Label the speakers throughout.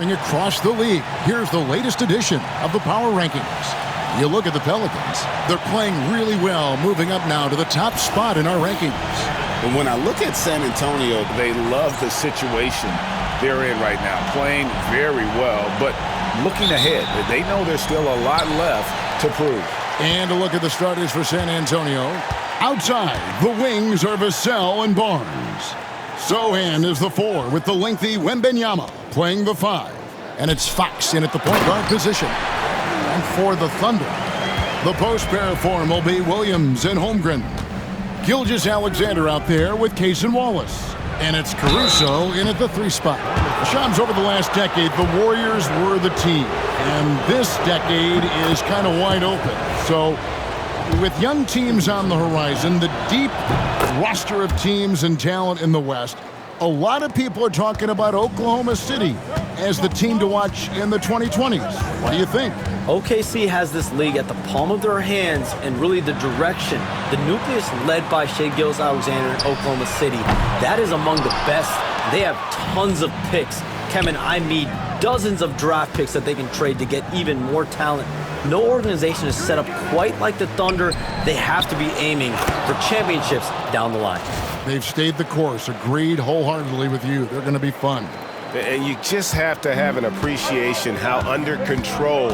Speaker 1: Across the league, here's the latest edition of the Power Rankings. You look at the Pelicans. They're playing really well, moving up now to the top spot in our rankings.
Speaker 2: And when I look at San Antonio, they love the situation they're in right now, playing very well, but looking ahead, they know there's still a lot left to prove.
Speaker 1: And a look at the starters for San Antonio. Outside, the wings are Vassell and Barnes. Sohan is the 4 with the lengthy Wemby playing the 5. And it's Fox in at the point guard position. And for the Thunder, the post pair form will be Williams and Holmgren. Gilgeous-Alexander out there with Case and Wallace. And it's Caruso in at the 3 spot. Shams, over the last decade, the Warriors were the team. And this decade is kind of wide open. So with young teams on the horizon, the deep roster of teams and talent in the West, a lot of people are talking about Oklahoma City as the team to watch in the 2020s. What do you think?
Speaker 3: OKC has this league at the palm of their hands, and really the direction, the nucleus led by Shai Gilgeous-Alexander in Oklahoma City, that is among the best. They have tons of picks. Kevin, I mean dozens of draft picks that they can trade to get even more talent. No organization is set up quite like the Thunder. They have to be aiming for championships down the line.
Speaker 1: They've stayed the course. Agreed wholeheartedly with you. They're going to be fun.
Speaker 2: And you just have to have an appreciation how under control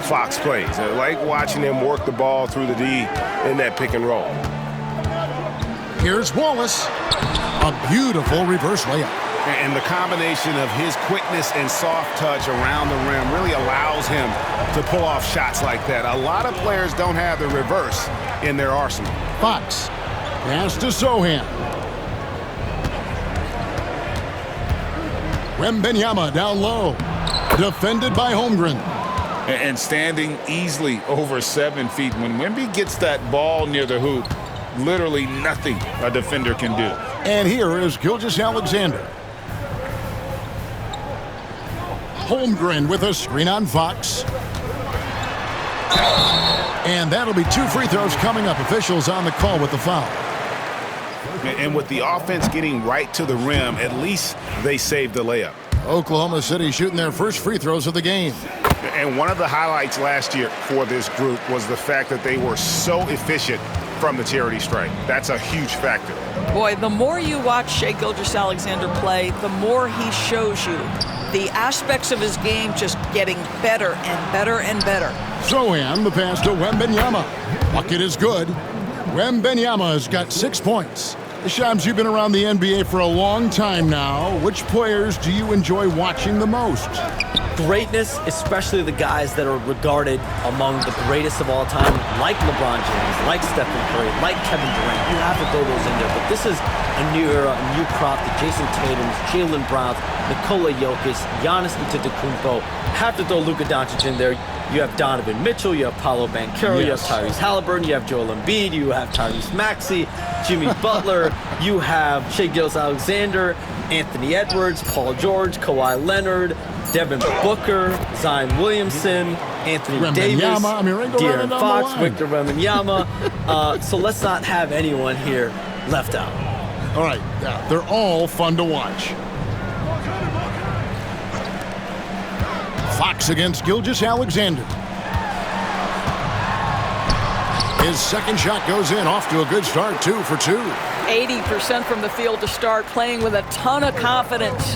Speaker 2: Fox plays. I like watching him work the ball through the D in that pick and roll.
Speaker 1: Here's Wallace. A beautiful reverse layup.
Speaker 2: And the combination of his quickness and soft touch around the rim really allows him to pull off shots like that. A lot of players don't have the reverse in their arsenal.
Speaker 1: Fox. Pass to Sohan. Wemby down low. Defended by Holmgren.
Speaker 4: And standing easily over 7 feet. When Wemby gets that ball near the hoop, literally nothing a defender can do.
Speaker 1: And here is Gilgeous-Alexander. Holmgren with a screen on Fox. And that'll be 2 free throws coming up. Officials on the call with the foul.
Speaker 2: And with the offense getting right to the rim, at least they saved the layup.
Speaker 1: Oklahoma City shooting their first free throws of the game.
Speaker 2: And one of the highlights last year for this group was the fact that they were so efficient from the charity stripe. That's a huge factor.
Speaker 5: Boy, the more you watch Shai Gilgeous-Alexander play, the more he shows you the aspects of his game just getting better and better and better.
Speaker 1: Sohan, the pass to Wemby. Bucket is good. Wemby has got 6 points. Shams, you've been around the NBA for a long time now. Which players do you enjoy watching the most?
Speaker 3: Greatness, especially the guys that are regarded among the greatest of all time, like LeBron James, like Stephen Curry, like Kevin Durant. You have to throw those in there. But this is a new era, a new crop. The Jason Tatums, Jaylen Browns, Nikola Jokic, Giannis Antetokounmpo. Have to throw Luka Doncic in there. You have Donovan Mitchell, you have Paolo Banchero, You have Tyrese Halliburton, you have Joel Embiid, you have Tyrese Maxey, Jimmy Butler, you have Shai Gilgeous-Alexander, Anthony Edwards, Paul George, Kawhi Leonard, Devin Booker, Zion Williamson, Anthony Davis, De'Aaron Fox, Victor Wembanyama. So let's not have anyone here left out.
Speaker 1: All right, yeah, they're all fun to watch. Fox against Gilgeous-Alexander. His second shot goes in, off to a good start, 2 for 2.
Speaker 5: 80% from the field to start, playing with a ton of confidence.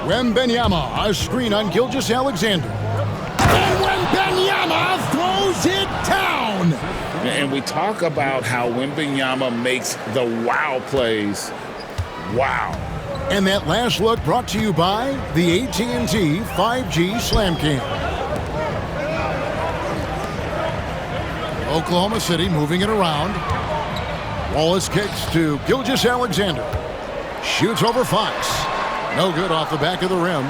Speaker 1: Wembanyama, a screen on Gilgeous-Alexander. And Wembanyama throws it down.
Speaker 4: And we talk about how Wembanyama makes the wow plays. Wow.
Speaker 1: And that last look brought to you by the AT&T 5G Slam Cam. Oklahoma City moving it around. Wallace kicks to Gilgeous-Alexander. Shoots over Fox. No good off the back of the rim.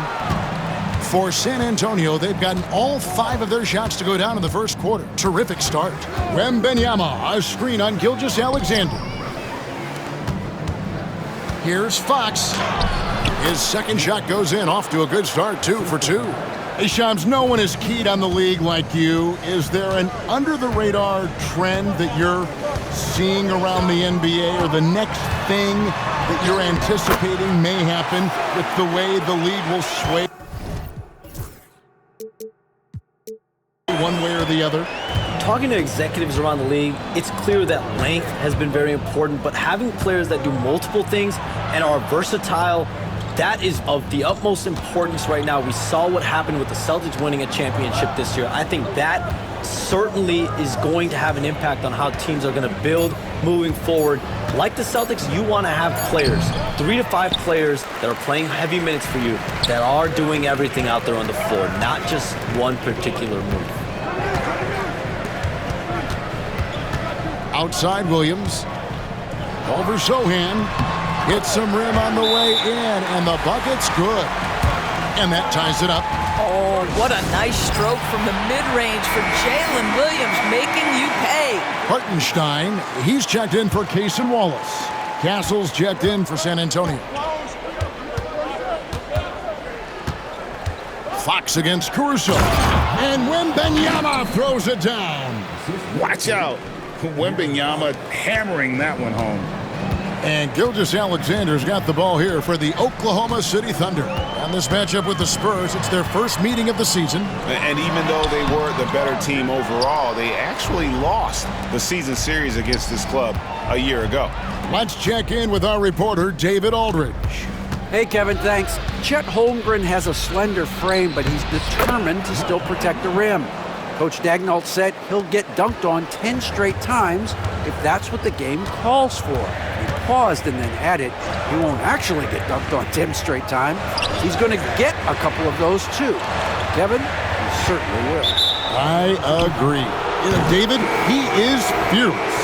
Speaker 1: For San Antonio, they've gotten all 5 of their shots to go down in the first quarter. Terrific start. Wembanyama, a screen on Gilgeous-Alexander. Here's Fox. His second shot goes in, off to a good start, 2 for 2. Hey, Shams, no one is keyed on the league like you. Is there an under-the-radar trend that you're seeing around the NBA, or the next thing that you're anticipating may happen with the way the lead will sway one way or the other?
Speaker 3: Talking to executives around the league, it's clear that length has been very important, but having players that do multiple things and are versatile, that is of the utmost importance right now. We saw what happened with the Celtics winning a championship this year. I think that certainly is going to have an impact on how teams are going to build moving forward. Like the Celtics, you want to have players, 3 to 5 players that are playing heavy minutes for you, that are doing everything out there on the floor, not just one particular move.
Speaker 1: Outside Williams. Over Sohan. Hits some rim on the way in, and the bucket's good. And that ties it up.
Speaker 5: Oh, what a nice stroke from the mid-range for Jalen Williams, making you pay.
Speaker 1: Hartenstein, he's checked in for Case and Wallace. Castle's checked in for San Antonio. Fox against Caruso. And Wemby throws it down.
Speaker 4: Watch out. Wemby hammering that one home.
Speaker 1: And Gilgeous-Alexander's got the ball here for the Oklahoma City Thunder. And this matchup with the Spurs, it's their first meeting of the season.
Speaker 2: And even though they were the better team overall, they actually lost the season series against this club a year ago.
Speaker 1: Let's check in with our reporter, David Aldridge.
Speaker 6: Hey, Kevin, thanks. Chet Holmgren has a slender frame, but he's determined to still protect the rim. Coach Daigneault said he'll get dunked on 10 straight times if that's what the game calls for. He paused and then added, he won't actually get dunked on 10 straight times. He's going to get a couple of those too. Kevin, he certainly will.
Speaker 1: I agree. You know, David, he is fearless.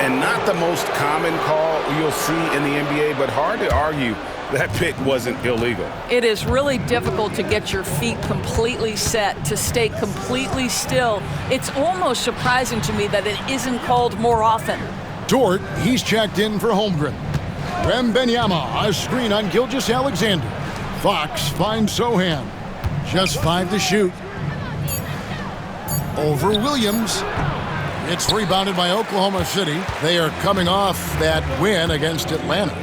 Speaker 2: And not the most common call you'll see in the NBA, but hard to argue that pick wasn't illegal.
Speaker 5: It is really difficult to get your feet completely set, to stay completely still. It's almost surprising to me that it isn't called more often.
Speaker 1: Dort, he's checked in for Holmgren. Wembanyama, a screen on Gilgeous-Alexander. Fox finds Sohan. Just 5 to shoot. Over Williams. It's rebounded by Oklahoma City. They are coming off that win against Atlanta.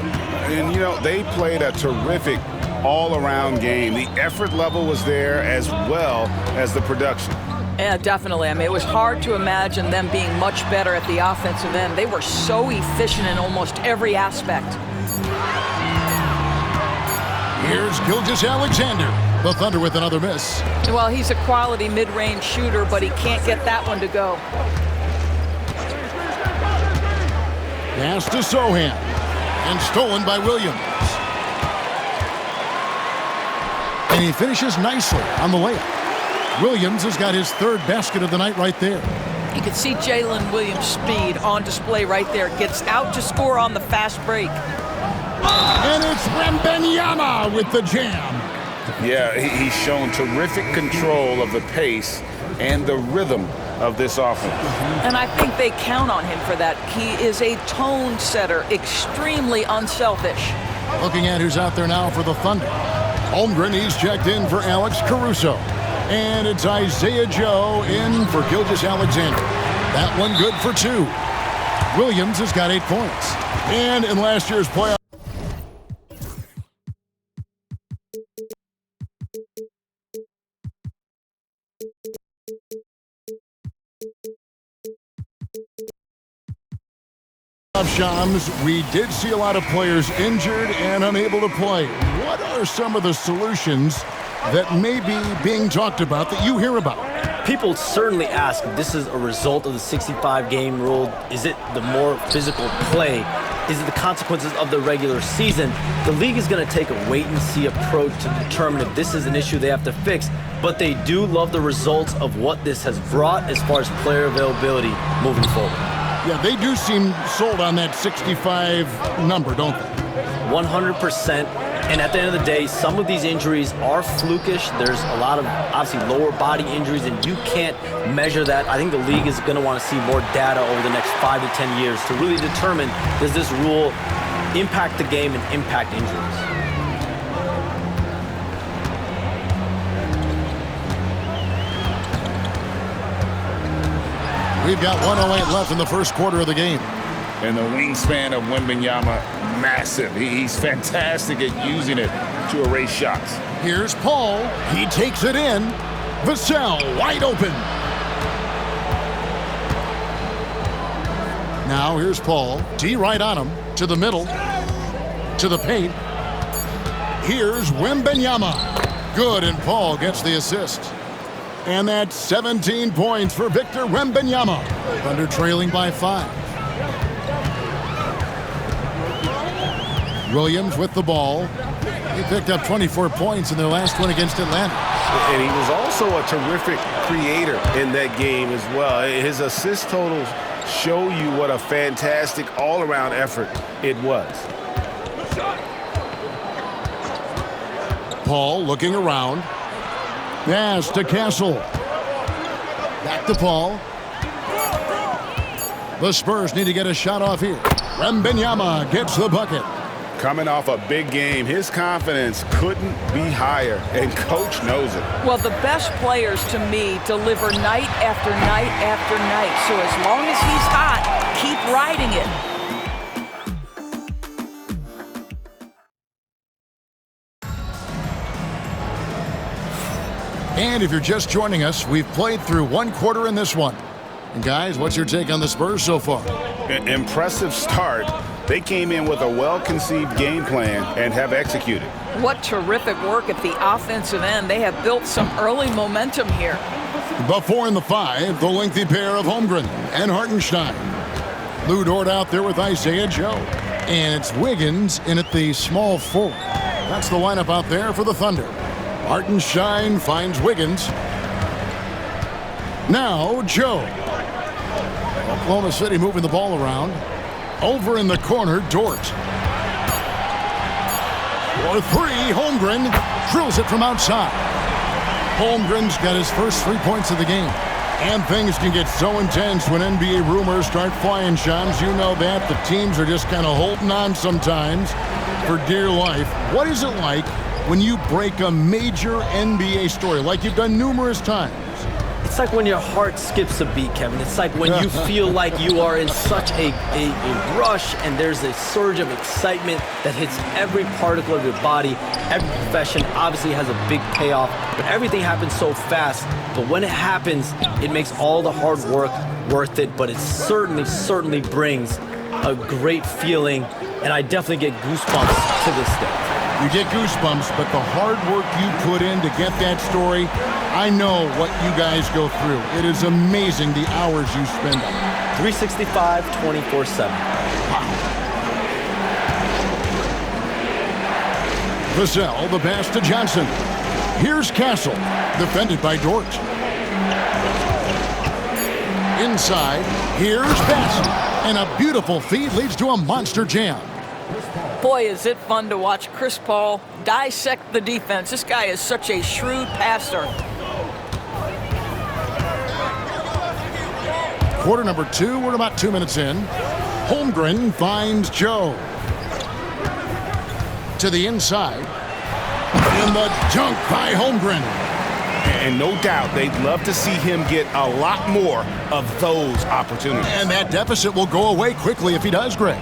Speaker 2: And, you know, they played a terrific all-around game. The effort level was there as well as the production.
Speaker 5: Yeah, definitely. I mean, it was hard to imagine them being much better at the offensive end. They were so efficient in almost every aspect.
Speaker 1: Here's Gilgeous-Alexander. The Thunder with another miss.
Speaker 5: Well, he's a quality mid-range shooter, but he can't get that one to go.
Speaker 1: Pass to Sohan. And stolen by Williams. And he finishes nicely on the layup. Williams has got his 3rd basket of the night right there.
Speaker 5: You can see Jalen Williams' speed on display right there. Gets out to score on the fast break.
Speaker 1: And it's Wembanyama with the jam.
Speaker 2: Yeah, he's shown terrific control of the pace and the rhythm of this offense.
Speaker 5: And I think they count on him for that. He is a tone setter, extremely unselfish.
Speaker 1: Looking at who's out there now for the Thunder. Holmgren, he's checked in for Alex Caruso. And it's Isaiah Joe in for Gilgeous-Alexander. That one good for 2. Williams has got 8 points. And in last year's playoff, Shams, we did see a lot of players injured and unable to play. What are some of the solutions that may be being talked about that you hear about?
Speaker 3: People certainly ask if this is a result of the 65-game rule. Is it the more physical play? Is it the consequences of the regular season? The league is going to take a wait-and-see approach to determine if this is an issue they have to fix. But they do love the results of what this has brought as far as player availability moving forward.
Speaker 1: Yeah, they do seem sold on that 65 number, don't they?
Speaker 3: 100%. And at the end of the day, some of these injuries are flukish. There's a lot of, obviously, lower body injuries, and you can't measure that. I think the league is going to want to see more data over the next 5 to 10 years to really determine, does this rule impact the game and impact injuries?
Speaker 1: We've got 1:08 left in the first quarter of the game.
Speaker 4: And the wingspan of Wembanyama massive. He's fantastic at using it to erase shots.
Speaker 1: Here's Paul. He takes it in. Vassell wide open. Now here's Paul. D right on him. To the middle. To the paint. Here's Wembenyama. Good, and Paul gets the assist. And that's 17 points for Victor Wembenyama. Thunder trailing by 5. Williams with the ball. He picked up 24 points in their last one against Atlanta.
Speaker 2: And he was also a terrific creator in that game as well. His assist totals show you what a fantastic all-around effort it was.
Speaker 1: Paul looking around. Pass to Castle. Back to Paul. The Spurs need to get a shot off here. Wembenyama gets the bucket.
Speaker 2: Coming off a big game, his confidence couldn't be higher, and coach knows it.
Speaker 5: Well, the best players to me deliver night after night after night. So as long as he's hot, keep riding it.
Speaker 1: And if you're just joining us, we've played through one quarter in this one. And guys, what's your take on the Spurs so far?
Speaker 2: Impressive start. They came in with a well-conceived game plan and have executed.
Speaker 5: What terrific work at the offensive end. They have built some early momentum here.
Speaker 1: Before in the 5, the lengthy pair of Holmgren and Hartenstein. Lou Dort out there with Isaiah Joe. And it's Wiggins in at the small forward. That's the lineup out there for the Thunder. Hartenstein finds Wiggins. Now Joe. Oklahoma City moving the ball around. Over in the corner, Dort. For 3, Holmgren drills it from outside. Holmgren's got his first 3 points of the game. And things can get so intense when NBA rumors start flying, Shams. You know that. The teams are just kind of holding on sometimes for dear life. What is it like when you break a major NBA story, like you've done numerous times?
Speaker 3: It's like when your heart skips a beat, Kevin. It's like when you feel like you are in such a rush and there's a surge of excitement that hits every particle of your body. Every profession obviously has a big payoff, but everything happens so fast. But when it happens, it makes all the hard work worth it, but it certainly brings a great feeling, and I definitely get goosebumps to this day.
Speaker 1: You get goosebumps, but the hard work you put in to get that story, I know what you guys go through. It is amazing the hours you spend on it.
Speaker 3: 365, 24/7.
Speaker 1: Wow. Vassell, the pass to Johnson. Here's Castle, defended by Dort. Inside, here's Bassett. And a beautiful feed leads to a monster jam.
Speaker 5: Boy, is it fun to watch Chris Paul dissect the defense. This guy is such a shrewd passer.
Speaker 1: Quarter number 2, we're about 2 minutes in. Holmgren finds Joe. To the inside. And the dunk by Holmgren.
Speaker 2: And no doubt they'd love to see him get a lot more of those opportunities.
Speaker 1: And that deficit will go away quickly if he does, Greg.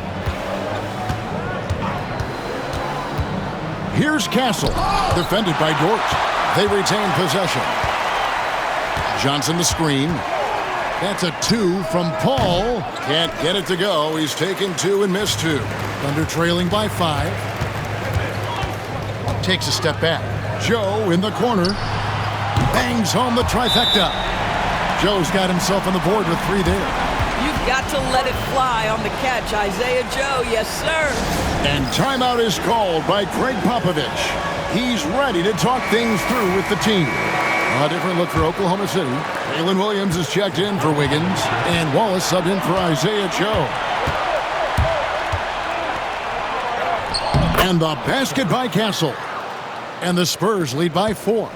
Speaker 1: Here's Castle, defended by Dort. They retain possession. Johnson the screen. That's a 2 from Paul. Can't get it to go. He's taken 2 and missed 2. Thunder trailing by 5. Takes a step back. Joe in the corner. Bangs home the trifecta. Joe's got himself on the board with 3 there.
Speaker 5: You've got to let it fly on the catch, Isaiah Joe. Yes, sir.
Speaker 1: And timeout is called by Greg Popovich. He's ready to talk things through with the team. A different look for Oklahoma City. Jalen Williams is checked in for Wiggins, and Wallace subbed in for Isaiah Joe. And the basket by Castle. And the Spurs lead by 4.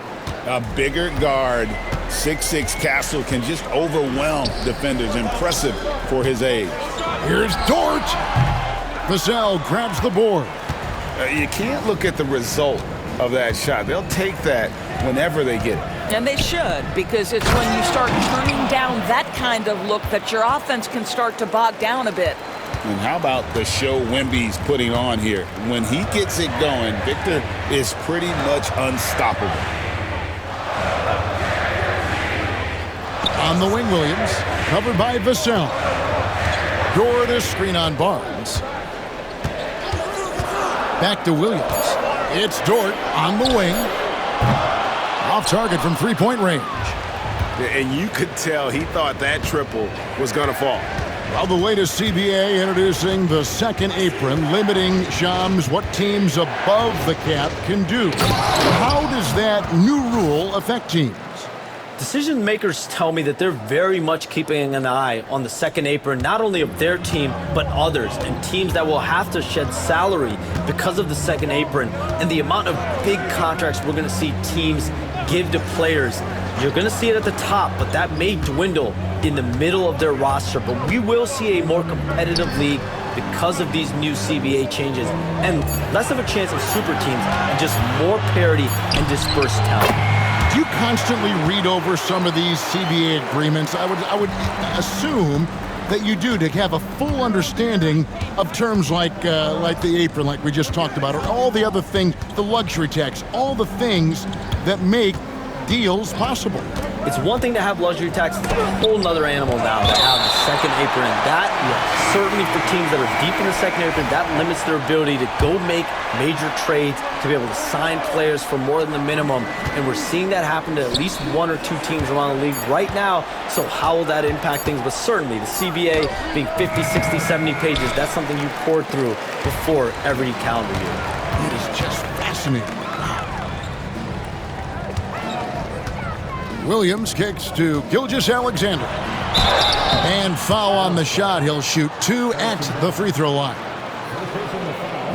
Speaker 4: A bigger guard, 6'6" Castle, can just overwhelm defenders. Impressive for his age.
Speaker 1: Here's Dort. Vassell grabs the board.
Speaker 2: You can't look at the result of that shot. They'll take that whenever they get it.
Speaker 5: And they should, because it's when you start turning down that kind of look that your offense can start to bog down a bit.
Speaker 4: And how about the show Wemby's putting on here? When he gets it going, Victor is pretty much unstoppable.
Speaker 1: On the wing, Williams, covered by Vassell. Door to screen on Barnes. Back to Williams. It's Dort on the wing. Off target from three-point range.
Speaker 2: And you could tell he thought that triple was going to fall.
Speaker 1: Well, the latest CBA introducing the second apron, limiting, Shams, what teams above the cap can do. How does that new rule affect teams?
Speaker 3: Decision makers tell me that they're very much keeping an eye on the second apron, not only of their team, but others, and teams that will have to shed salary because of the second apron and the amount of big contracts we're going to see teams give to players. You're going to see it at the top, but that may dwindle in the middle of their roster. But we will see a more competitive league because of these new CBA changes and less of a chance of super teams and just more parity and dispersed talent.
Speaker 1: Do you constantly read over some of these CBA agreements? I would assume that you do, to have a full understanding of terms like the apron, like we just talked about, or all the other things, the luxury tax, all the things that make deals possible.
Speaker 3: It's one thing to have luxury tax, it's a whole nother animal now to have the second apron. And that, certainly for teams that are deep in the second apron, that limits their ability to go make major trades, to be able to sign players for more than the minimum. And we're seeing that happen to at least one or two teams around the league right now. So how will that impact things? But certainly the CBA being 50, 60, 70 pages, that's something you pour through before every calendar year.
Speaker 1: It is just fascinating. Williams kicks to Gilgeous-Alexander. And foul on the shot. He'll shoot 2 at the free throw line.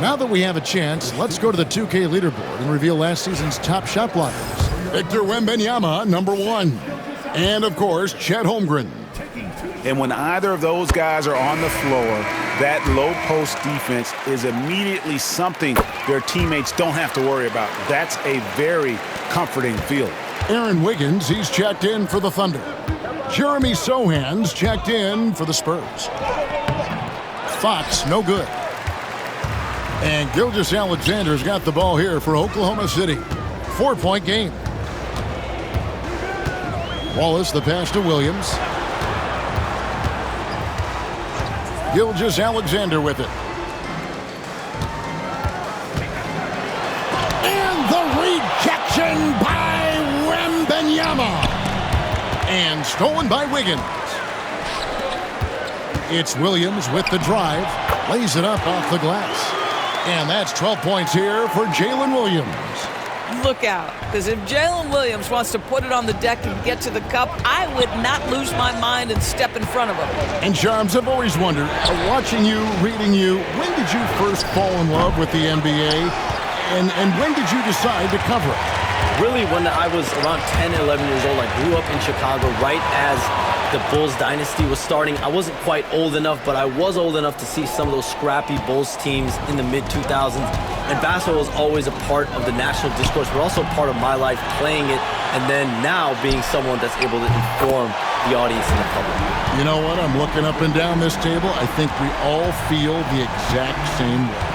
Speaker 1: Now that we have a chance, let's go to the 2K leaderboard and reveal last season's top shot blockers. Victor Wembanyama, number 1. And, of course, Chet Holmgren.
Speaker 2: And when either of those guys are on the floor, that low post defense is immediately something their teammates don't have to worry about. That's a very comforting feeling.
Speaker 1: Aaron Wiggins, he's checked in for the Thunder. Jeremy Sohan's checked in for the Spurs. Fox, no good. And Gilgeous-Alexander's got the ball here for Oklahoma City. 4-point game. Wallace, the pass to Williams. Gilgeous-Alexander with it. And the rejection by Wembanyama. And stolen by Wiggins. It's Williams with the drive. Lays it up off the glass. And that's 12 points here for Jalen Williams.
Speaker 5: Look out, because if Jalen Williams wants to put it on the deck and get to the cup, I would not lose my mind and step in front of him.
Speaker 1: And Charms, I've always wondered, watching you, reading you, when did you first fall in love with the NBA? And when did you decide to cover it?
Speaker 3: Really, when I was around 10, 11 years old, I grew up in Chicago right as the Bulls dynasty was starting. I wasn't quite old enough, but I was old enough to see some of those scrappy Bulls teams in the mid-2000s. And basketball was always a part of the national discourse, but also part of my life playing it, and then now being someone that's able to inform the audience and the public.
Speaker 1: You know what? I'm looking up and down this table. I think we all feel the exact same way.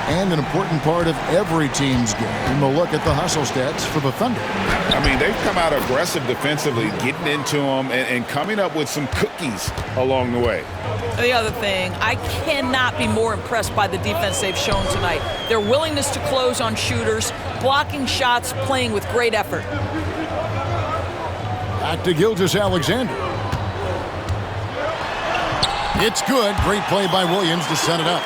Speaker 1: And an important part of every team's game, we'll look at the hustle stats for the Thunder.
Speaker 4: I mean, they've come out aggressive defensively, getting into them and coming up with some cookies along the way.
Speaker 5: The other thing, I cannot be more impressed by the defense they've shown tonight. Their willingness to close on shooters, blocking shots, playing with great effort.
Speaker 1: Back to Gilgeous-Alexander. It's good. Great play by Williams to set it up.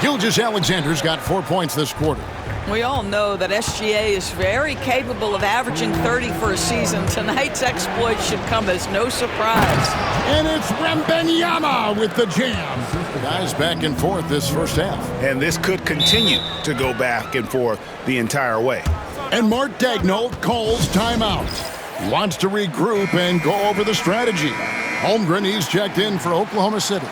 Speaker 1: Gilgeous-Alexander's got 4 points this quarter.
Speaker 5: We all know that SGA is very capable of averaging 30 for a season. Tonight's exploit should come as no surprise.
Speaker 1: And it's Wembanyama with the jam. Guys back and forth this first half.
Speaker 2: And this could continue to go back and forth the entire way.
Speaker 1: And Mark Daigneault calls timeout. He wants to regroup and go over the strategy. Holmgren, he's checked in for Oklahoma City.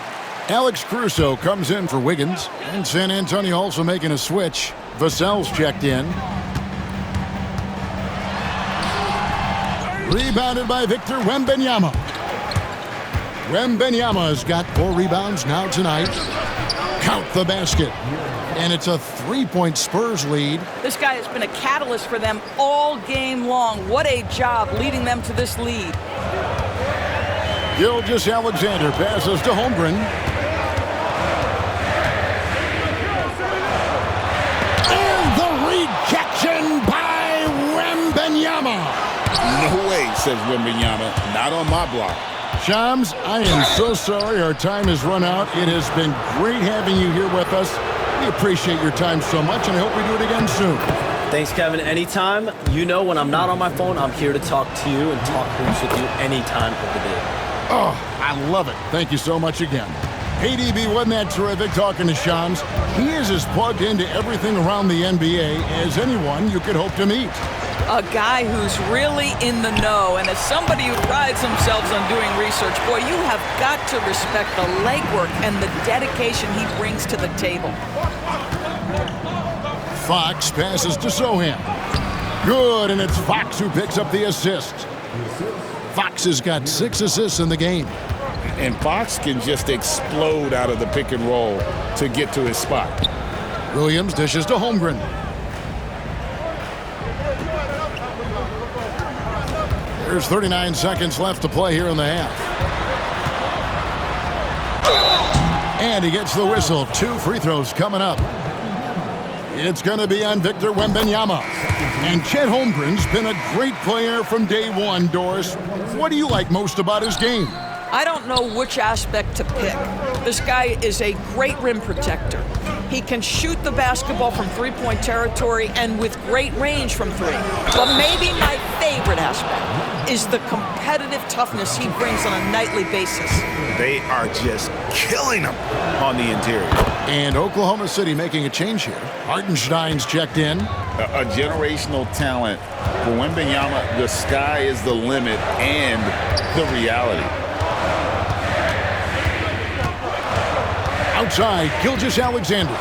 Speaker 1: Alex Caruso comes in for Wiggins. And San Antonio also making a switch. Vassell's checked in. Rebounded by Victor Wembanyama. Wembenyama's got 4 rebounds now tonight. Count the basket. And it's a 3-point Spurs lead.
Speaker 5: This guy has been a catalyst for them all game long. What a job leading them to this lead.
Speaker 1: Gilgeous-Alexander passes to Holmgren. And the rejection by Wembenyama.
Speaker 4: No way, says Wembenyama. Not on my block.
Speaker 1: Shams, I am so sorry our time has run out. It has been great having you here with us. We appreciate your time so much, and I hope we do it again soon.
Speaker 3: Thanks, Kevin. Anytime. You know when I'm not on my phone, I'm here to talk to you and talk hoops with you anytime of the day.
Speaker 1: Oh, I love it. Thank you so much again. Hey, DB, wasn't that terrific talking to Shams? He is as plugged into everything around the NBA as anyone you could hope to meet.
Speaker 5: A guy who's really in the know, and as somebody who prides themselves on doing research, boy, you have got to respect the legwork and the dedication he brings to the table.
Speaker 1: Fox passes to Sohan. Good, and it's Fox who picks up the assist. Fox has got 6 assists in the game.
Speaker 4: And Fox can just explode out of the pick and roll to get to his spot.
Speaker 1: Williams dishes to Holmgren. There's 39 seconds left to play here in the half. And he gets the whistle. 2 free throws coming up. It's going to be on Victor Wembanyama. And Chet Holmgren's been a great player from day one, Doris. What do you like most about his game?
Speaker 5: I don't know which aspect to pick. This guy is a great rim protector. He can shoot the basketball from three-point territory and with great range from 3. But maybe my favorite aspect is the competitive toughness he brings on a nightly basis.
Speaker 2: They are just killing him on the interior.
Speaker 1: And Oklahoma City making a change here. Hartenstein's checked in.
Speaker 4: A generational talent. For Wembanyama, the sky is the limit and the reality.
Speaker 1: Outside, Gilgeous-Alexander.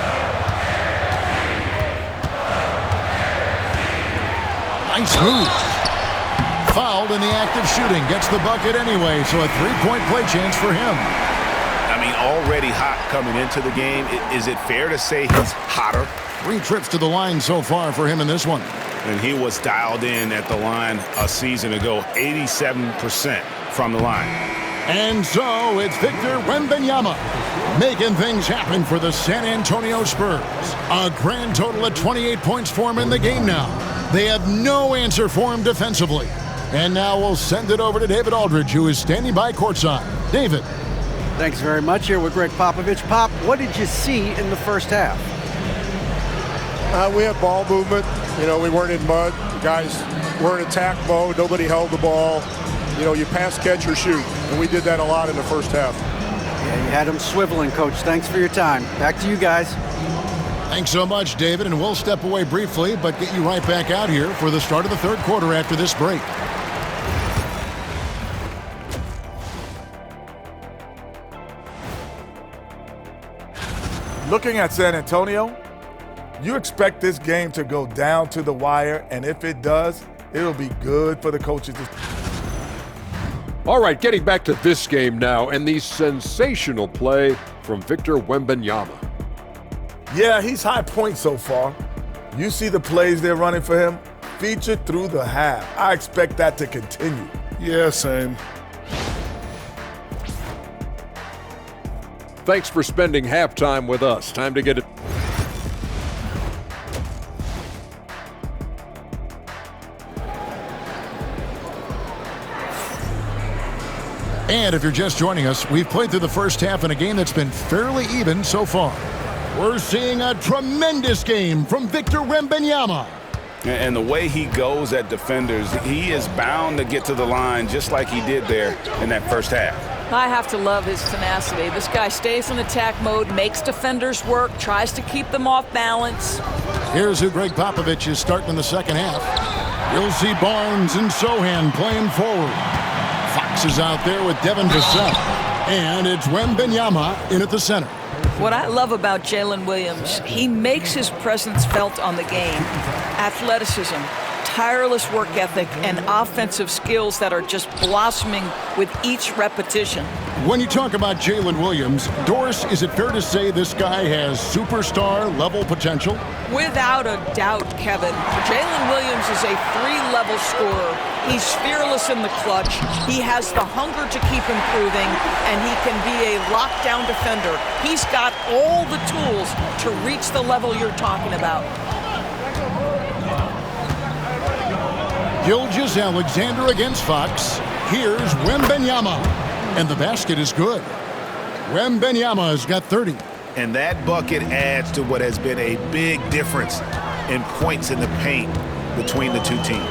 Speaker 1: Nice move. Fouled in the act of shooting. Gets the bucket anyway, so a 3-point play chance for him.
Speaker 2: I mean, already hot coming into the game. Is it fair to say he's hotter?
Speaker 1: 3 trips to the line so far for him in this one.
Speaker 2: And he was dialed in at the line a season ago, 87% from the line.
Speaker 1: And so it's Victor Wembanyama making things happen for the San Antonio Spurs. A grand total of 28 points for him in the game now. They have no answer for him defensively. And now we'll send it over to David Aldridge, who is standing by courtside. David.
Speaker 6: Thanks very much. Here with Greg Popovich. Pop, what did you see in the first half?
Speaker 7: We had ball movement. You know, we weren't in mud. The guys were in attack mode. Nobody held the ball. You know, you pass, catch, or shoot. And we did that a lot in the first half.
Speaker 6: Yeah, you had them swiveling, Coach. Thanks for your time. Back to you guys.
Speaker 1: Thanks so much, David. And we'll step away briefly, but get you right back out here for the start of the third quarter after this break.
Speaker 8: Looking at San Antonio, you expect this game to go down to the wire, and if it does, it'll be good for the coaches.
Speaker 9: All right, getting back to this game now and the sensational play from Victor Wembanyama.
Speaker 8: Yeah, he's high point so far. You see the plays they're running for him? Featured through the half. I expect that to continue.
Speaker 7: Yeah, same.
Speaker 9: Thanks for spending halftime with us. Time to get it.
Speaker 1: And if you're just joining us, we've played through the first half in a game that's been fairly even so far. We're seeing a tremendous game from Victor Wembanyama.
Speaker 2: And the way he goes at defenders, he is bound to get to the line just like he did there in that first half.
Speaker 5: I have to love his tenacity. This guy stays in attack mode, makes defenders work, tries to keep them off balance.
Speaker 1: Here's who Greg Popovich is starting in the second half. You'll see Barnes and Sohan playing forward. Fox is out there with Devin Vassell. And it's Wembanyama in at the center.
Speaker 5: What I love about Jalen Williams, he makes his presence felt on the game. Athleticism, tireless work ethic and offensive skills that are just blossoming with each repetition.
Speaker 1: When you talk about Jalen Williams, Doris, is it fair to say this guy has superstar-level potential?
Speaker 5: Without a doubt, Kevin. Jalen Williams is a 3-level scorer. He's fearless in the clutch. He has the hunger to keep improving, and he can be a lockdown defender. He's got all the tools to reach the level you're talking about.
Speaker 1: Gilgeous-Alexander against Fox. Here's Wembenyama. And the basket is good. Wembenyama has got 30.
Speaker 2: And that bucket adds to what has been a big difference in points in the paint between the two teams.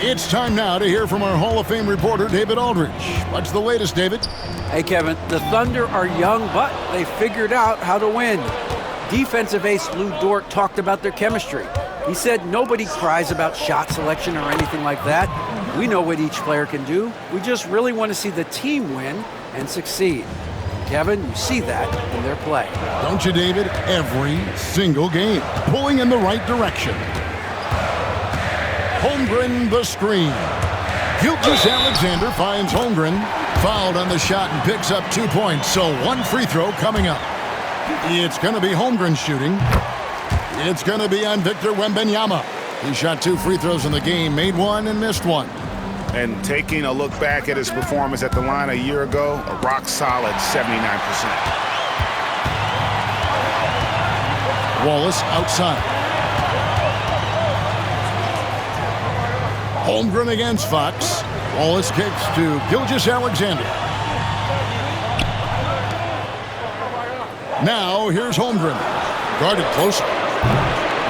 Speaker 1: It's time now to hear from our Hall of Fame reporter, David Aldridge. What's the latest, David?
Speaker 6: Hey, Kevin, the Thunder are young, but they figured out how to win. Defensive ace Lou Dort talked about their chemistry. He said nobody cries about shot selection or anything like that. We know what each player can do. We just really want to see the team win and succeed. Kevin, you see that in their play.
Speaker 1: Don't you, David? Every single game, pulling in the right direction. Holmgren the screen. Gilgeous-Alexander finds Holmgren. Fouled on the shot and picks up 2 points, so 1 free throw coming up. It's going to be Holmgren shooting. It's going to be on Victor Wembanyama. He shot 2 free throws in the game, made 1 and missed 1.
Speaker 2: And taking a look back at his performance at the line a year ago, a rock-solid 79%.
Speaker 1: Wallace outside. Holmgren against Fox. Wallace kicks to Gilgeous-Alexander. Now here's Holmgren. Guarded closer.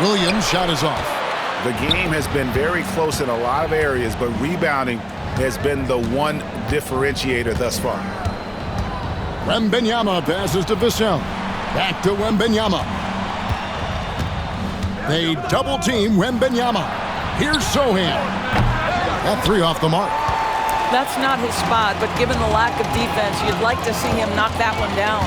Speaker 1: Williams' shot is off.
Speaker 2: The game has been very close in a lot of areas, but rebounding has been the one differentiator thus far.
Speaker 1: Wembanyama passes to Vassell. Back to Wembanyama. They double-team Wembanyama. Here's Sohan. That 3 off the mark.
Speaker 5: That's not his spot, but given the lack of defense, you'd like to see him knock that one down.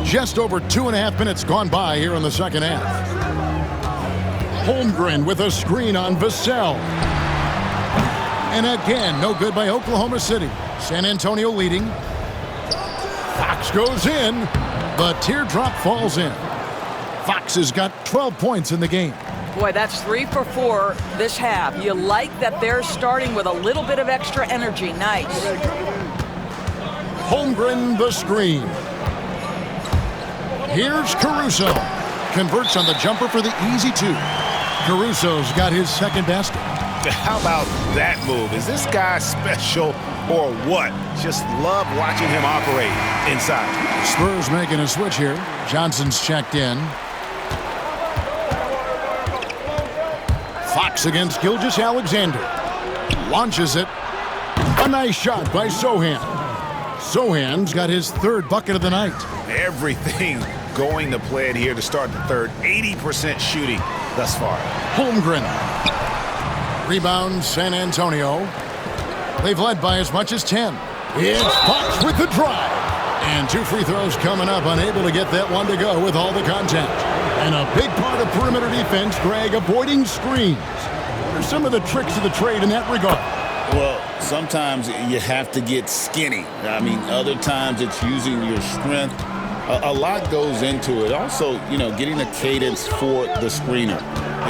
Speaker 1: Just over 2.5 minutes gone by here in the second half. Holmgren with a screen on Vassell. And again, no good by Oklahoma City. San Antonio leading. Fox goes in, but teardrop falls in. Fox has got 12 points in the game.
Speaker 5: Boy, that's 3 for 4 this half. You like that they're starting with a little bit of extra energy. Nice.
Speaker 1: Holmgren the screen. Here's Caruso. Converts on the jumper for the easy 2. Caruso's got his second basket.
Speaker 2: How about that move? Is this guy special or what? Just love watching him operate inside.
Speaker 1: Spurs making a switch here. Johnson's checked in. Fox against Gilgeous-Alexander. Launches it. A nice shot by Sohan. Sohan's got his 3rd bucket of the night.
Speaker 2: Everything going to plan here to start the third. 80% shooting thus far.
Speaker 1: Holmgren. Rebound San Antonio. They've led by as much as 10. It's Fox with the drive. And 2 free throws coming up, unable to get that one to go with all the contact. And a big part of perimeter defense, Greg, avoiding screens. What are some of the tricks of the trade in that regard?
Speaker 4: Well, sometimes you have to get skinny. I mean, other times it's using your strength. A lot goes into it. Also, you know, getting the cadence for the screener.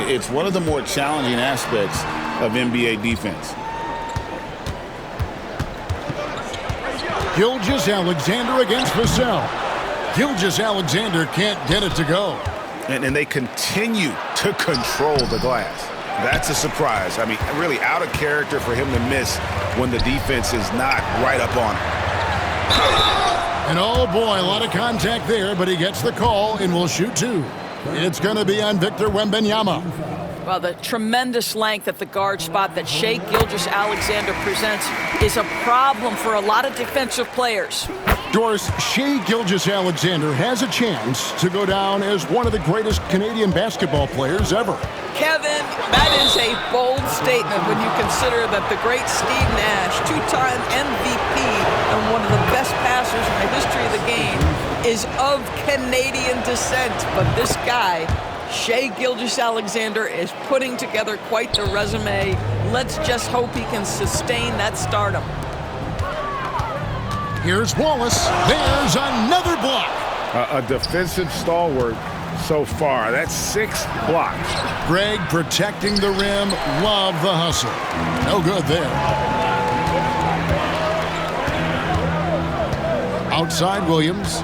Speaker 4: It's one of the more challenging aspects of NBA defense.
Speaker 1: Gilgeous-Alexander against Vassell. Gilgeous-Alexander can't get it to go.
Speaker 2: And they continue to control the glass. That's a surprise. I mean, really out of character for him to miss when the defense is not right up on him.
Speaker 1: And oh boy, a lot of contact there, but he gets the call and will shoot 2. It's going to be on Victor Wembanyama.
Speaker 5: Well, the tremendous length at the guard spot that Shai Gilgeous-Alexander presents is a problem for a lot of defensive players.
Speaker 1: Doris, Shai Gilgeous-Alexander has a chance to go down as one of the greatest Canadian basketball players ever.
Speaker 5: Kevin, that is a bold statement when you consider that the great Steve Nash, 2-time MVP and one of the best passers in the history of the game, is of Canadian descent. But this guy, Shai Gilgeous-Alexander is putting together quite the resume. Let's just hope he can sustain that stardom.
Speaker 1: Here's Wallace. There's another block.
Speaker 7: A defensive stalwart so far. That's 6 blocks.
Speaker 1: Greg protecting the rim. Love the hustle. No good there. Outside Williams.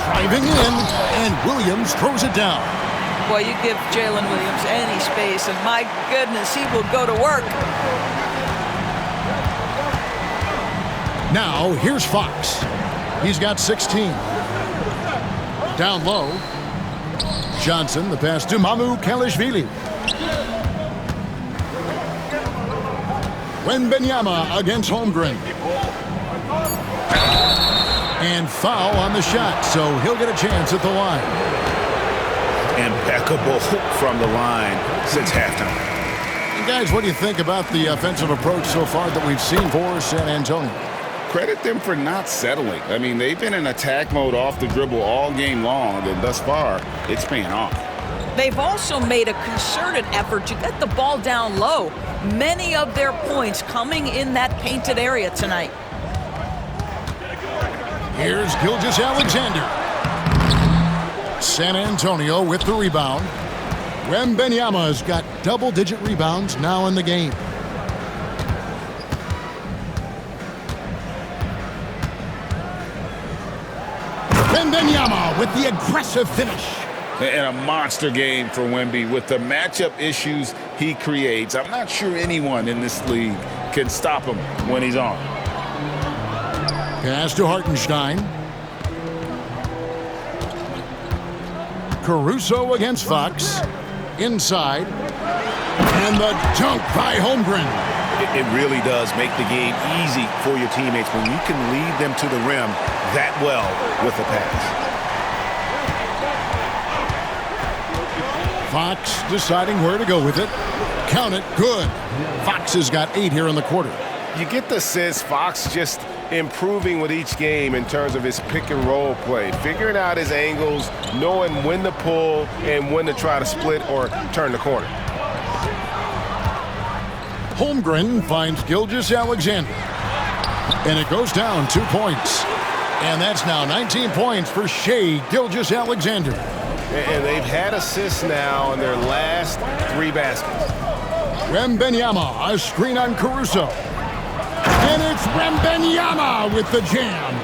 Speaker 1: Driving in, and Williams throws it down.
Speaker 5: Boy, you give Jalen Williams any space, and my goodness, he will go to work.
Speaker 1: Now, here's Fox. He's got 16. Down low. Johnson, the pass to Mamu Kelishvili. Wembenyama against Holmgren. And foul on the shot, so he'll get a chance at the line.
Speaker 2: Impeccable from the line since halftime.
Speaker 1: And guys, what do you think about the offensive approach so far that we've seen for San Antonio?
Speaker 4: Credit them for not settling. I mean, they've been in attack mode off the dribble all game long, and thus far, it's paying off.
Speaker 5: They've also made a concerted effort to get the ball down low. Many of their points coming in that painted area tonight.
Speaker 1: Here's Gilgeous-Alexander. San Antonio with the rebound. Wembenyama's got double-digit rebounds now in the game. Wembenyama with the aggressive finish.
Speaker 4: And a monster game for Wemby with the matchup issues he creates. I'm not sure anyone in this league can stop him when he's on.
Speaker 1: Pass to Hartenstein. Caruso against Fox. Inside. And the dunk by Holmgren.
Speaker 2: It really does make the game easy for your teammates when you can lead them to the rim that well with the pass.
Speaker 1: Fox deciding where to go with it. Count it. Good. Fox has got 8 here in the quarter.
Speaker 7: You get the sense Fox just improving with each game in terms of his pick and roll play, figuring out his angles, knowing when to pull and when to try to split or turn the corner.
Speaker 1: Holmgren finds Gilgeous-Alexander. And it goes down 2 points. And that's now 19 points for Shai Gilgeous-Alexander.
Speaker 7: And they've had assists now in their last 3 baskets.
Speaker 1: Wembenyama, a screen on Caruso. And it's Wembenyama with the jam.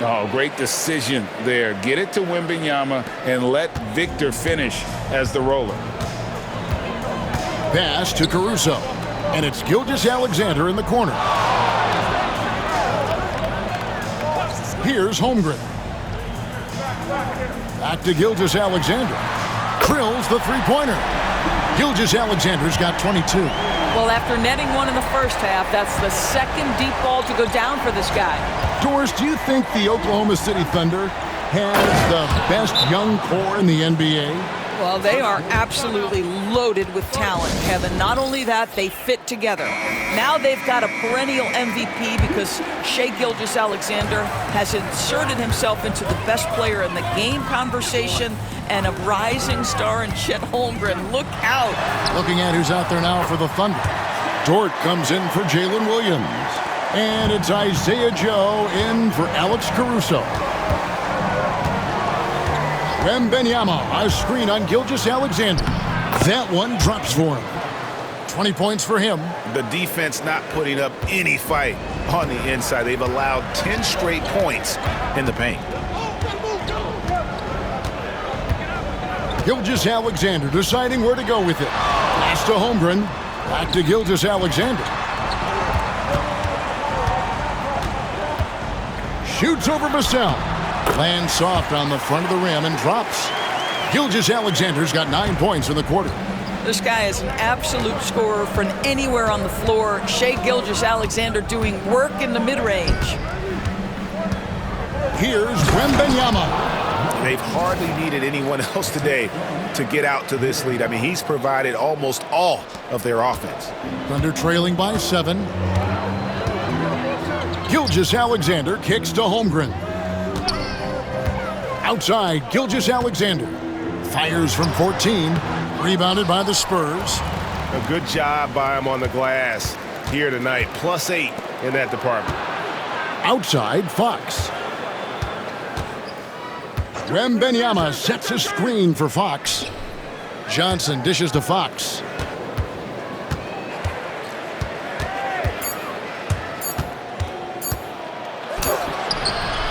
Speaker 4: Oh, great decision there. Get it to Wembenyama and let Victor finish as the roller.
Speaker 1: Pass to Caruso. And it's Gilgeous-Alexander in the corner. Here's Holmgren. Back to Gilgeous-Alexander. Drills the three-pointer. Gilgeous-Alexander's got 22.
Speaker 5: Well, after netting one in the first half, that's the second deep ball to go down for this guy.
Speaker 1: Doris, do you think the Oklahoma City Thunder has the best young core in the NBA?
Speaker 5: Well, they are absolutely loaded with talent, Kevin. Not only that, they fit together. Now they've got a perennial MVP because Shai Gilgeous-Alexander has inserted himself into the best player in the game conversation and a rising star in Chet Holmgren. Look out.
Speaker 1: Looking at who's out there now for the Thunder. Dort comes in for Jalen Williams. And it's Isaiah Joe in for Alex Caruso. Wembenyama, a screen on Gilgeous-Alexander. That one drops for him. 20 points for him.
Speaker 2: The defense not putting up any fight on the inside. They've allowed 10 straight points in the paint.
Speaker 1: Gilgeous-Alexander deciding where to go with it. Pass to Holmgren. Back to Gilgeous-Alexander. Shoots over Vassell. Lands soft on the front of the rim and drops. Gilgeous-Alexander's got 9 points in the quarter.
Speaker 5: This guy is an absolute scorer from anywhere on the floor. Shai Gilgeous-Alexander doing work in the mid-range.
Speaker 1: Here's Wembenyama.
Speaker 2: They've hardly needed anyone else today to get out to this lead. I mean, he's provided almost all of their offense.
Speaker 1: Thunder trailing by 7. Gilgeous-Alexander kicks to Holmgren. Outside, Gilgeous-Alexander. Fires from 14. Rebounded by the Spurs.
Speaker 7: A good job by him on the glass here tonight. +8 in that department.
Speaker 1: Outside, Fox. Wembenyama sets a screen for Fox. Johnson dishes to Fox.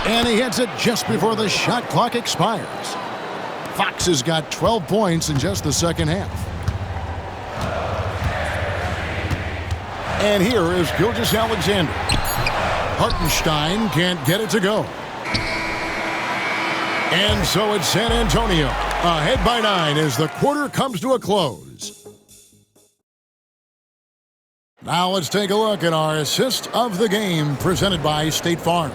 Speaker 1: And he hits it just before the shot clock expires. Fox has got 12 points in just the second half. And here is Gilgeous-Alexander. Hartenstein can't get it to go. And so it's San Antonio, ahead by 9 as the quarter comes to a close. Now let's take a look at our assist of the game presented by State Farm.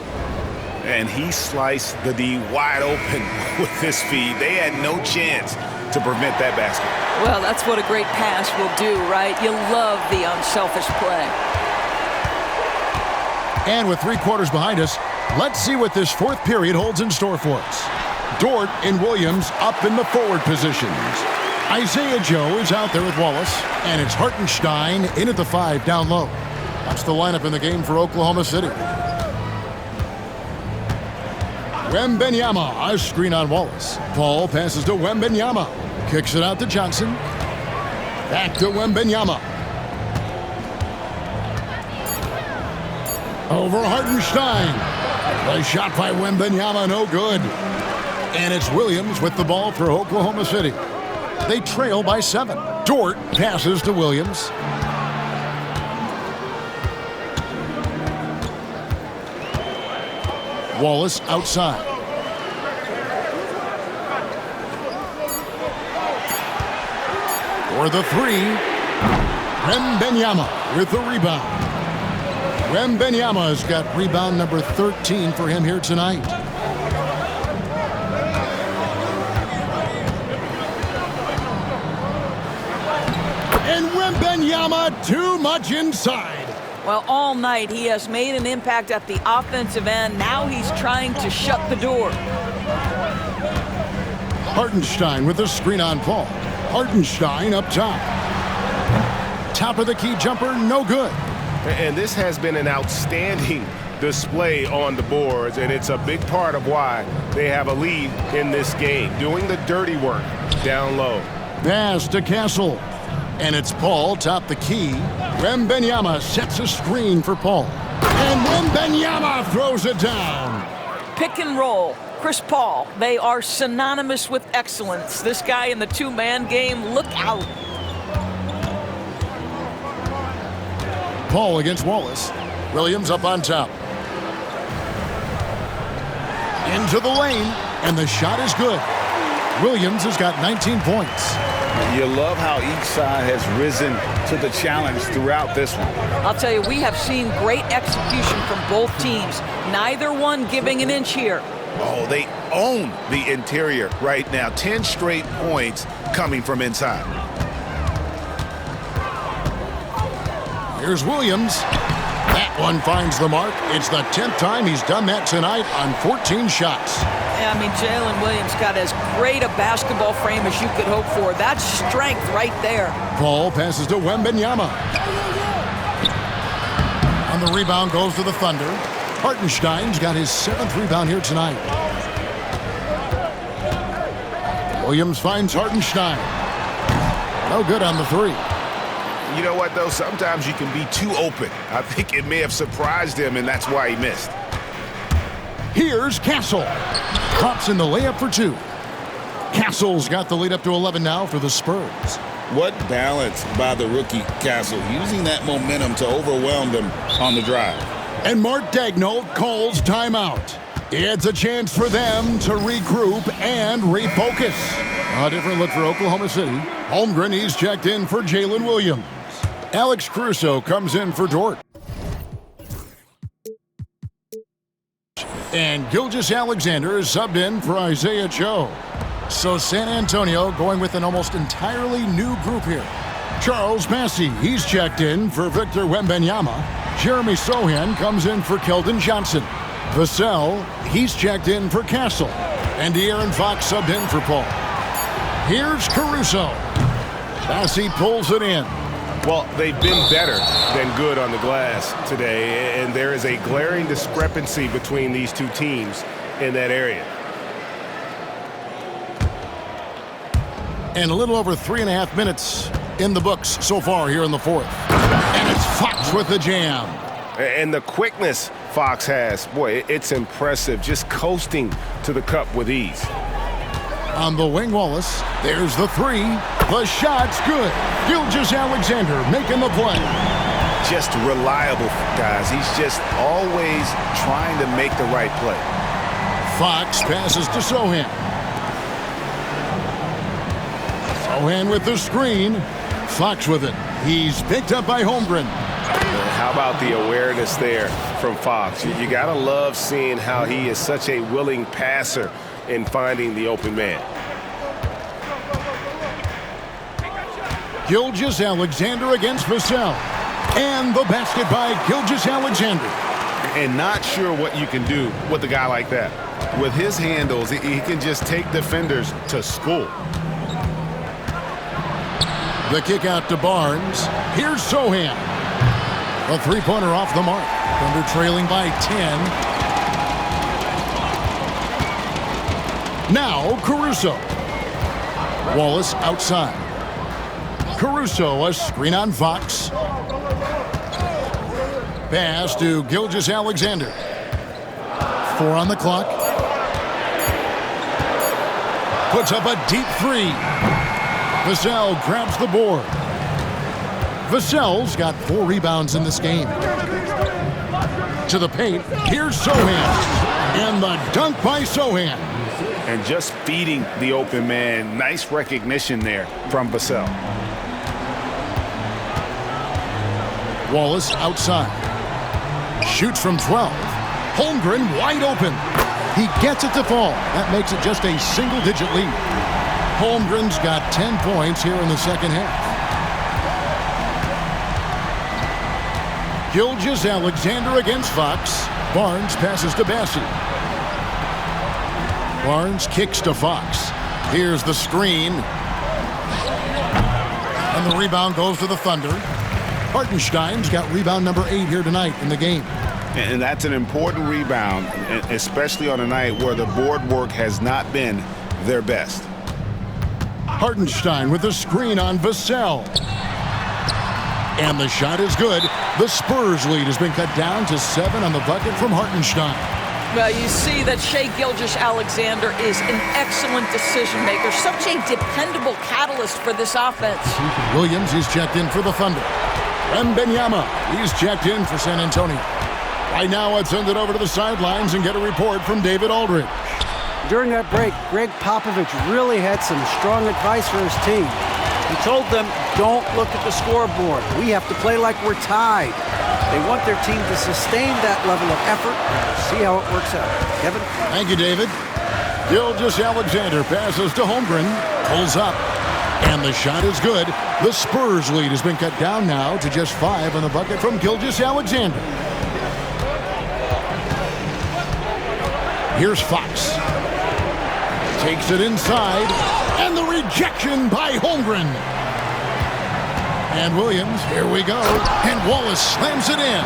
Speaker 2: And he sliced the D wide open with his feed. They had no chance to prevent that basket.
Speaker 5: Well, that's what a great pass will do, right? You love the unselfish play.
Speaker 1: And with 3 quarters behind us, let's see what this fourth period holds in store for us. Dort and Williams up in the forward positions. Isaiah Joe is out there with Wallace, and it's Hartenstein in at the 5 down low. That's the lineup in the game for Oklahoma City. Wembenyama, a screen on Wallace. Paul passes to Wembenyama. Kicks it out to Johnson. Back to Wembenyama. Over Hartenstein. The shot by Wembenyama, no good. And it's Williams with the ball for Oklahoma City. They trail by 7. Dort passes to Williams. Wallace outside. For the 3, Wembenyama with the rebound. Wembenyama's got rebound number 13 for him here tonight. And Wembenyama too much inside.
Speaker 5: Well, all night he has made an impact at the offensive end. Now he's trying to shut the door.
Speaker 1: Hartenstein with the screen on Paul. Hartenstein up top. Top of the key jumper, no good.
Speaker 7: And this has been an outstanding display on the boards, and it's a big part of why they have a lead in this game. Doing the dirty work down low.
Speaker 1: Pass to Castle. And it's Paul top the key. Wembenyama sets a screen for Paul. And Wembenyama throws it down.
Speaker 5: Pick and roll. Chris Paul, they are synonymous with excellence. This guy in the 2-man game, look out.
Speaker 1: Paul against Wallace. Williams up on top. Into the lane, and the shot is good. Williams has got 19 points.
Speaker 2: You love how each side has risen to the challenge throughout this one.
Speaker 5: I'll tell you, we have seen great execution from both teams. Neither one giving an inch here.
Speaker 2: Oh, they own the interior right now. 10 straight points coming from inside.
Speaker 1: Here's Williams. That one finds the mark. It's the 10th time he's done that tonight on 14 shots.
Speaker 5: Yeah, I mean, Jalen Williams got as great a basketball frame as you could hope for. That's strength right there.
Speaker 1: Paul passes to Wembenyama. And the rebound goes to the Thunder. Hartenstein's got his 7th rebound here tonight. Williams finds Hartenstein. No good on the 3.
Speaker 7: You know what, though? Sometimes you can be too open. I think it may have surprised him, and that's why he missed.
Speaker 1: Here's Castle. Pops in the layup for 2. Castle's got the lead up to 11 now for the Spurs.
Speaker 4: What balance by the rookie Castle, using that momentum to overwhelm them on the drive.
Speaker 1: And Mark Daigneault calls timeout. It's a chance for them to regroup and refocus. A different look for Oklahoma City. Holmgren, he's checked in for Jalen Williams. Alex Caruso comes in for Dort. And Gilgeous-Alexander is subbed in for Isaiah Joe. So San Antonio going with an almost entirely new group here. Charles Massey, he's checked in for Victor Wembanyama. Jeremy Sohan comes in for Keldon Johnson. Vassell, he's checked in for Castle. And De'Aaron Fox subbed in for Paul. Here's Caruso. Bassey pulls it in.
Speaker 7: Well, they've been better than good on the glass today, and there is a glaring discrepancy between these two teams in that area.
Speaker 1: And a little over 3.5 minutes in the books so far here in the fourth. And it's Fox with the jam.
Speaker 7: And the quickness Fox has, boy, it's impressive. Just coasting to the cup with ease.
Speaker 1: On the wing, Wallace. There's the three. The shot's good. Gilgeous-Alexander making the play.
Speaker 2: Just reliable, guys. He's just always trying to make the right play.
Speaker 1: Fox passes to Sohan. Sohan with the screen. Fox with it. He's picked up by Holmgren.
Speaker 7: How about the awareness there from Fox? You got to love seeing how he is such a willing passer in finding the open man.
Speaker 1: Gilgeous-Alexander against Vassell. And the basket by Gilgeous-Alexander.
Speaker 7: And not sure what you can do with a guy like that. With his handles, he can just take defenders to school.
Speaker 1: The kick out to Barnes. Here's Sohan. A three-pointer off the mark. Thunder trailing by 10. Now Caruso. Wallace outside. Caruso, a screen on Fox. Pass to Gilgeous-Alexander. 4 on the clock. Puts up a deep three. Vassell grabs the board. Vassell's got 4 rebounds in this game. To the paint, here's Sohan. And the dunk by Sohan.
Speaker 2: And just feeding the open man. Nice recognition there from Vassell.
Speaker 1: Wallace outside. Shoots from 12. Holmgren wide open. He gets it to fall. That makes it just a single-digit lead. Holmgren's got 10 points here in the second half. Gilgeous-Alexander against Fox. Barnes passes to Bassey. Barnes kicks to Fox. Here's the screen. And the rebound goes to the Thunder. Hartenstein's got rebound number 8 here tonight in the game.
Speaker 2: And that's an important rebound, especially on a night where the board work has not been their best.
Speaker 1: Hartenstein with the screen on Vassell. And the shot is good. The Spurs lead has been cut down to 7 on the bucket from Hartenstein.
Speaker 5: Well, you see that Shai Gilgeous-Alexander is an excellent decision maker, such a dependable catalyst for this offense.
Speaker 1: Williams is checked in for the Thunder. Wembenyama, he's checked in for San Antonio. Right now, let's send it over to the sidelines and get a report from David Aldridge.
Speaker 6: During that break, Greg Popovich really had some strong advice for his team. He told them, don't look at the scoreboard. We have to play like we're tied. They want their team to sustain that level of effort and see how it works out. Kevin?
Speaker 1: Thank you, David. Gilgeous-Alexander passes to Holmgren. Pulls up. And the shot is good. The Spurs lead has been cut down now to just 5 on the bucket from Gilgeous-Alexander. Here's Fox. Takes it inside. And the rejection by Holmgren. And Williams, here we go. And Wallace slams it in.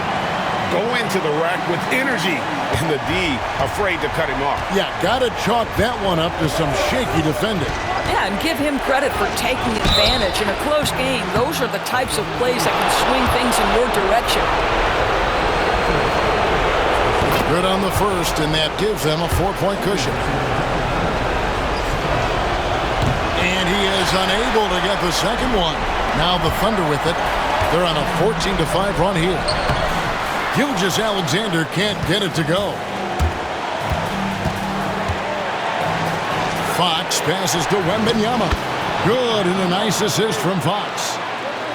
Speaker 7: Go into the rack with energy. And the D afraid to cut him off.
Speaker 1: Yeah, gotta chalk that one up to some shaky defending.
Speaker 5: Yeah, and give him credit for taking advantage. In a close game, those are the types of plays that can swing things in your direction.
Speaker 1: Good on the first, and that gives them a 4-point cushion. And he is unable to get the second one. Now the Thunder with it. They're on a 14-5 run here. Gilgeous-Alexander can't get it to go. Fox passes to Wembenyama. Good, and a nice assist from Fox.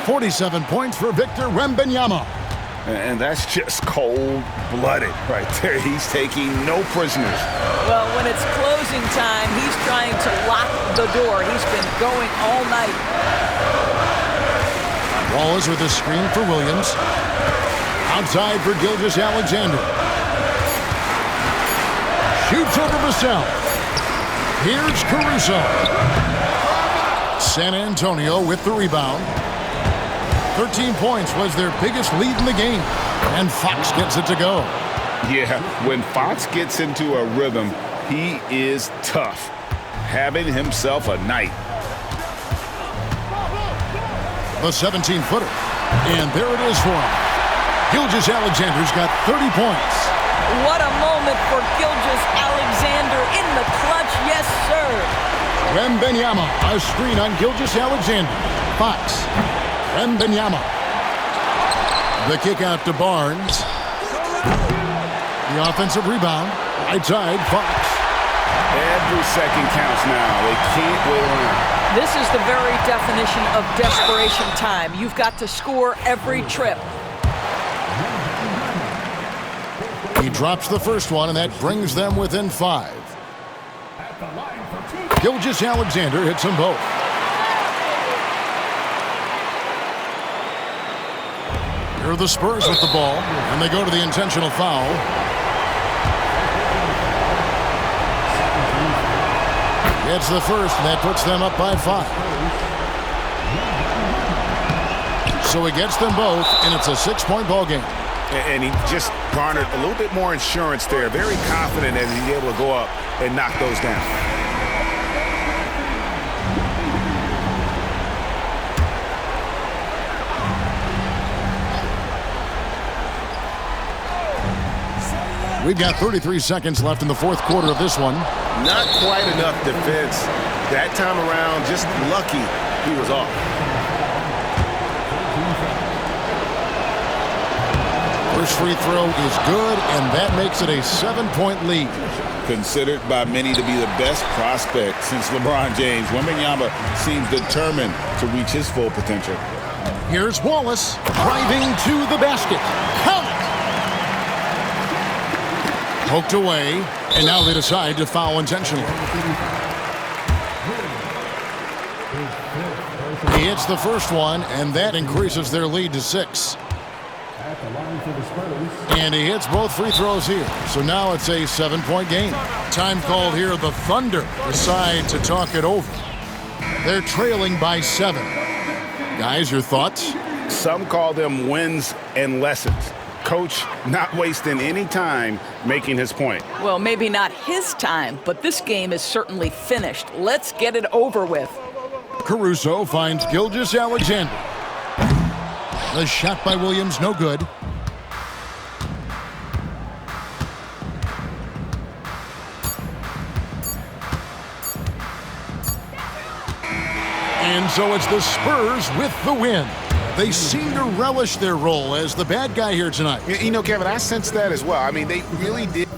Speaker 1: 47 points for Victor Wembenyama.
Speaker 2: And that's just cold-blooded right there. He's taking no prisoners.
Speaker 5: Well, when it's closing time, he's trying to lock the door. He's been going all night.
Speaker 1: Wallace with a screen for Williams. Outside for Gilgeous-Alexander. Shoots over Vassell. Here's Caruso. San Antonio with the rebound. 13 points was their biggest lead in the game, and Fox gets it to go.
Speaker 2: Yeah, when Fox gets into a rhythm, he is tough, having himself a night.
Speaker 1: The 17-footer, and there it is for him. Gilgeous-Alexander's got 30 points.
Speaker 5: What a moment for Gilgeous-Alexander in the clutch, yes, sir.
Speaker 1: Wembenyama, a screen on Gilgeous-Alexander. Fox, Wembenyama. The kick out to Barnes. The offensive rebound, right side, Fox.
Speaker 2: Every second counts now. They can't wait around.
Speaker 5: This is the very definition of desperation time. You've got to score every trip.
Speaker 1: He drops the first one, and that brings them within 5. Gilgeous-Alexander hits them both. Here are the Spurs with the ball, and they go to the intentional foul. Gets the first, and that puts them up by 5. So he gets them both, and it's a 6-point ball game.
Speaker 2: And he just garnered a little bit more insurance there. Very confident as he's able to go up and knock those down.
Speaker 1: We've got 33 seconds left in the fourth quarter of this one.
Speaker 2: Not quite enough defense. That time around, just lucky he was off.
Speaker 1: First free throw is good, and that makes it a 7-point lead.
Speaker 4: Considered by many to be the best prospect since LeBron James, Wembenyama seems determined to reach his full potential.
Speaker 1: Here's Wallace driving to the basket. Count it! Poked away, and now they decide to foul intentionally. He hits the first one, and that increases their lead to 6. And he hits both free throws here. So now it's a 7-point game. Time called here. The Thunder decide to talk it over. They're trailing by 7. Guys, your thoughts?
Speaker 2: Some call them wins and lessons. Coach not wasting any time making his point.
Speaker 5: Well, maybe not his time, but this game is certainly finished. Let's get it over with.
Speaker 1: Caruso finds Gilgeous-Alexander. The shot by Williams, no good. And so it's the Spurs with the win. They seem to relish their role as the bad guy here tonight.
Speaker 2: You know, Kevin, I sense that as well. I mean, they really did.